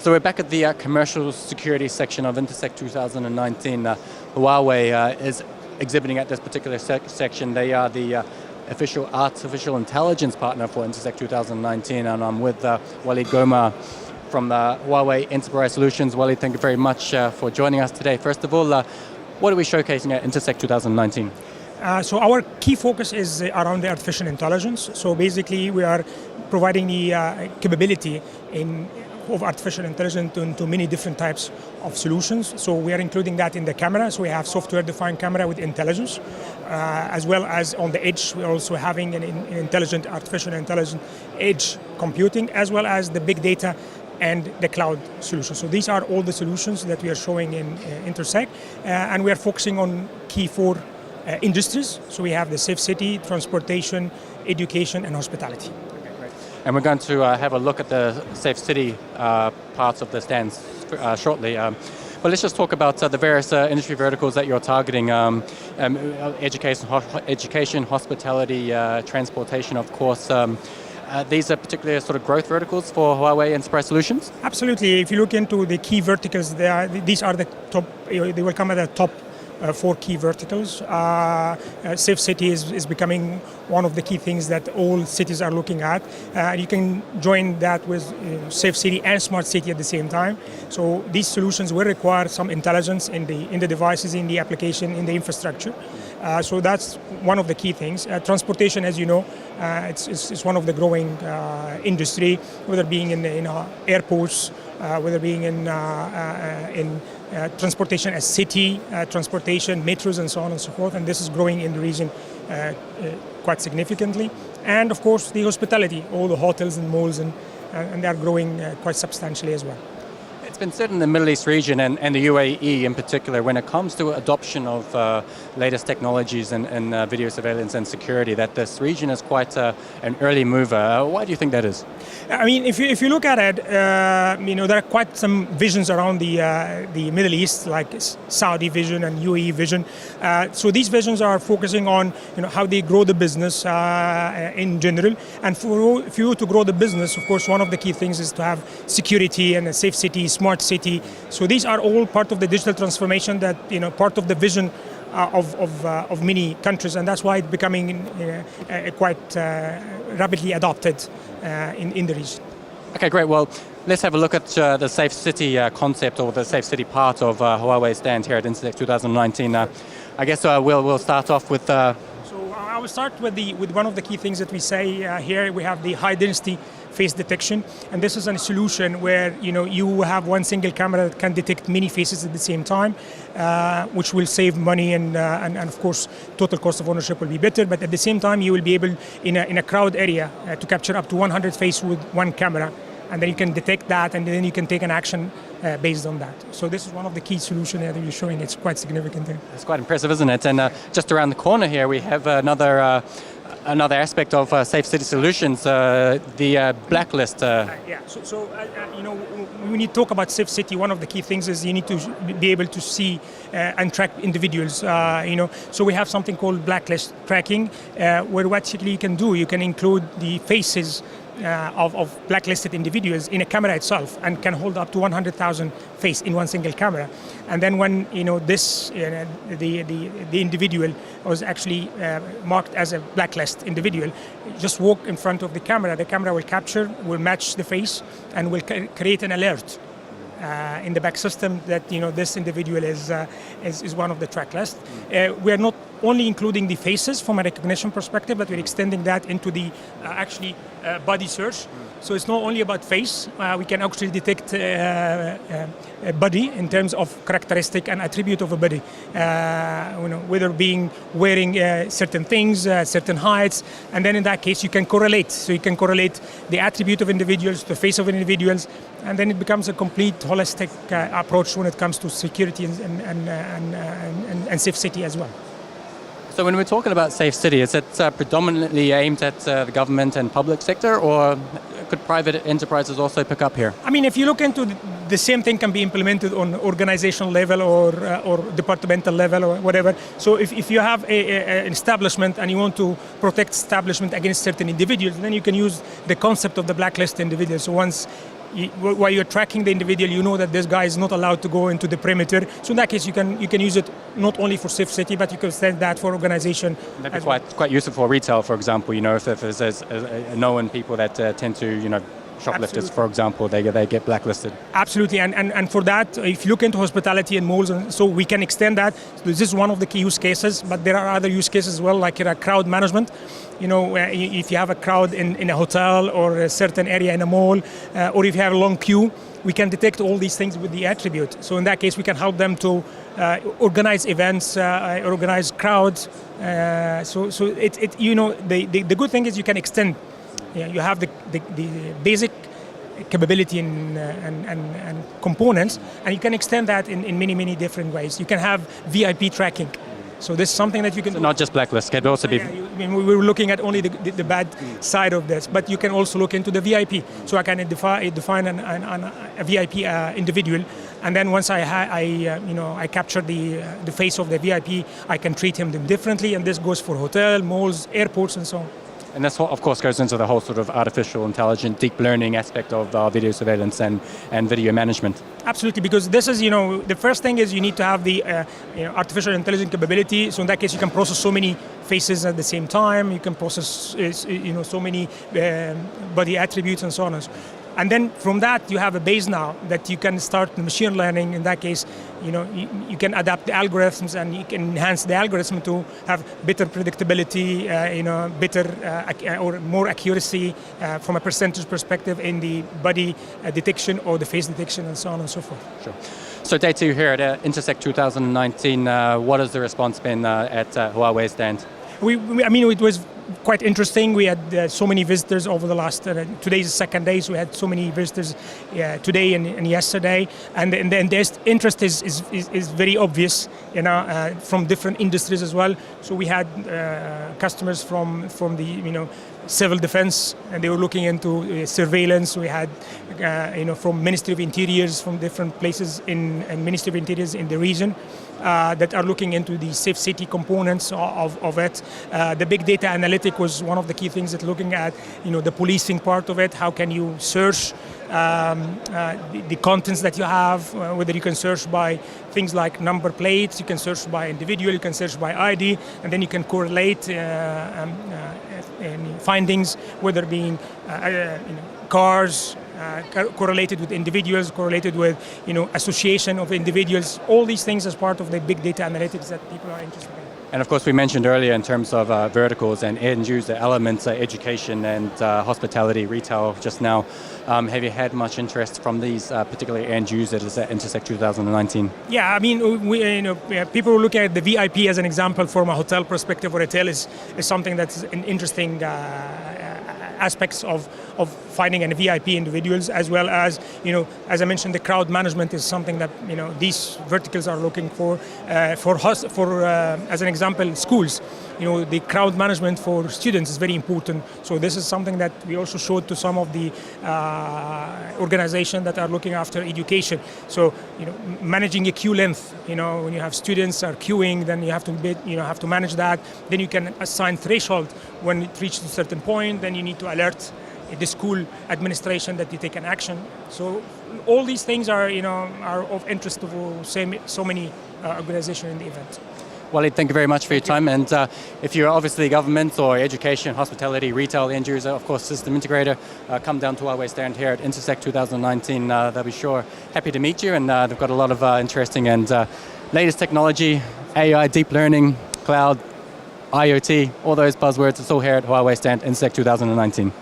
So we're back at the commercial security section of Intersec 2019. Huawei is exhibiting at this particular section. They are the official artificial intelligence partner for Intersec 2019, and I'm with Walid Gomaa from Huawei Enterprise Solutions. Walid, thank you very much for joining us today. First of all, what are we showcasing at Intersec 2019? So our key focus is around the artificial intelligence. So basically we are providing the capability of artificial intelligence into many different types of solutions. So we are including that in the camera. So we have software-defined camera with intelligence, as well as on the edge. We're also having an intelligent artificial intelligence edge computing, as well as the big data and the cloud solution. So these are all the solutions that we are showing in Intersec, and we are focusing on key four industries. So we have the safe city, transportation, education, and hospitality. And we're going to have a look at the safe city parts of the stands shortly. But let's just talk about the various industry verticals that you're targeting. Education, hospitality, transportation, of course. These are particular sort of growth verticals for Huawei Enterprise Solutions? Absolutely. If you look into the key verticals, these are the top, they will come at the top four key verticals. Safe city is becoming one of the key things that all cities are looking at. You can join that with safe city and smart city at the same time. So these solutions will require some intelligence in the devices, in the application, in the infrastructure. So that's one of the key things. Transportation, as you know, it's one of the growing industry, whether being in airports, whether being in transportation as city, transportation, metros, and so on and so forth. And this is growing in the region quite significantly. And of course, the hospitality, all the hotels and malls, and they are growing quite substantially as well. It's been said in the Middle East region and the UAE in particular, when it comes to adoption of latest technologies and video surveillance and security, that this region is quite an early mover. Why do you think that is? I mean, if you look at it, there are quite some visions around the Middle East, like Saudi vision and UAE vision. So these visions are focusing on how they grow the business in general. And if you to grow the business, of course, one of the key things is to have security and a safe city, smart city. So these are all part of the digital transformation that part of the vision of many countries, and that's why it's becoming quite rapidly adopted in the region. Okay, great. Well, let's have a look at the safe city concept, or the safe city part of Huawei's stand here at Intersec 2019. I guess we'll start off with. So I will start with one of the key things that we say here. We have the high density face detection, and this is a solution where you have one single camera that can detect many faces at the same time, which will save money and of course total cost of ownership will be better. But at the same time, you will be able in a crowd area to capture up to 100 faces with one camera, and then you can detect that, and then you can take an action based on that. So this is one of the key solutions that you're showing. It's quite significant there. It's quite impressive, isn't it? And just around the corner here, we have another aspect of Safe City Solutions, the blacklist. So when you talk about safe city, one of the key things is you need to be able to see and track individuals. So we have something called blacklist tracking, where what you can do, you can include the faces of blacklisted individuals in a camera itself, and can hold up to 100,000 faces in one single camera. And then when the individual was actually marked as a blacklist individual, just walk in front of the camera will capture, will match the face, and will create an alert in the back system that this individual is one of the track list. We are not only including the faces from a recognition perspective, but we're extending that into the body search. So it's not only about face. We can actually detect a body in terms of characteristic and attribute of a body, whether being wearing certain things, certain heights, and then in that case you can correlate. So you can correlate the attribute of individuals, the face of individuals, and then it becomes a complete holistic approach when it comes to security and safe city as well. So when we're talking about safe city, is it predominantly aimed at the government and public sector, or could private enterprises also pick up here? I mean, if you look into the same thing can be implemented on organizational level or departmental level or whatever. So if you have an establishment and you want to protect establishment against certain individuals, then you can use the concept of the blacklist individuals. So once while you're tracking the individual, you know that this guy is not allowed to go into the perimeter. So in that case, you can use it not only for safe city, but you can extend that for organization. And that'd be quite useful for retail, for example. If there's known people that tend to shoplifters, Absolutely. for example, they get blacklisted. Absolutely, and for that, if you look into hospitality and malls, and so we can extend that. So this is one of the key use cases, but there are other use cases as well, like crowd management. If you have a crowd in a hotel or a certain area in a mall, or if you have a long queue, we can detect all these things with the attribute. So in that case, we can help them to organize events, organize crowds. The good thing is you can extend. Yeah, you have the basic capability and components, and you can extend that in many different ways. You can have VIP tracking. So this is something that you can So not just blacklist, can also be... we were looking at only the bad side of this, but you can also look into the VIP. So I can define a VIP individual, and then once I capture the face of the VIP, I can treat him differently, and this goes for hotel, malls, airports, and so on. And this, of course, goes into the whole sort of artificial intelligence, deep learning aspect of video surveillance and video management. Absolutely, because this is, the first thing is you need to have the artificial intelligence capability. So in that case, you can process so many faces at the same time. You can process, so many body attributes and so on. And then from that, you have a base now that you can start the machine learning. In that case, you can adapt the algorithms and you can enhance the algorithm to have better predictability, better or more accuracy from a percentage perspective in the body detection or the face detection and so on and so forth. Sure. So day 2 here at Intersec 2019, what has the response been at Huawei stand? It was quite interesting. We had so many visitors over the last, today's the second day, so we had so many visitors today and yesterday. And the interest is very obvious, from different industries as well. So we had customers from the, civil defense, and they were looking into surveillance. We had, from Ministry of Interiors, from different places in Ministry of Interiors in the region. That are looking into the safe city components of it. The big data analytic was one of the key things that looking at, the policing part of it. How can you search the contents that you have, whether you can search by things like number plates, you can search by individual, you can search by ID, and then you can correlate findings, whether being cars, correlated with individuals, correlated with association of individuals, all these things as part of the big data analytics that people are interested in. And of course, we mentioned earlier in terms of verticals and end user elements, education and hospitality, retail just now. Have you had much interest from these particular end users at Intersec 2019? Yeah, people who look at the VIP as an example from a hotel perspective or retail is something that's an interesting aspects of finding an VIP individuals, as well as, as I mentioned, the crowd management is something that, these verticals are looking for as an example, schools. The crowd management for students is very important. So this is something that we also showed to some of the organizations that are looking after education. So, managing a queue length, when you have students are queuing, then you have to manage that. Then you can assign threshold. When it reaches a certain point, then you need to alert the school administration that you take an action. So all these things are of interest to so many organizations in the event. Walid, thank you very much for your time. And if you're obviously government or education, hospitality, retail end user, of course, system integrator, come down to Huawei stand here at Intersec 2019. They'll be sure happy to meet you. And they've got a lot of interesting and latest technology, AI, deep learning, cloud, IoT, all those buzzwords. It's all here at Huawei stand Intersec 2019.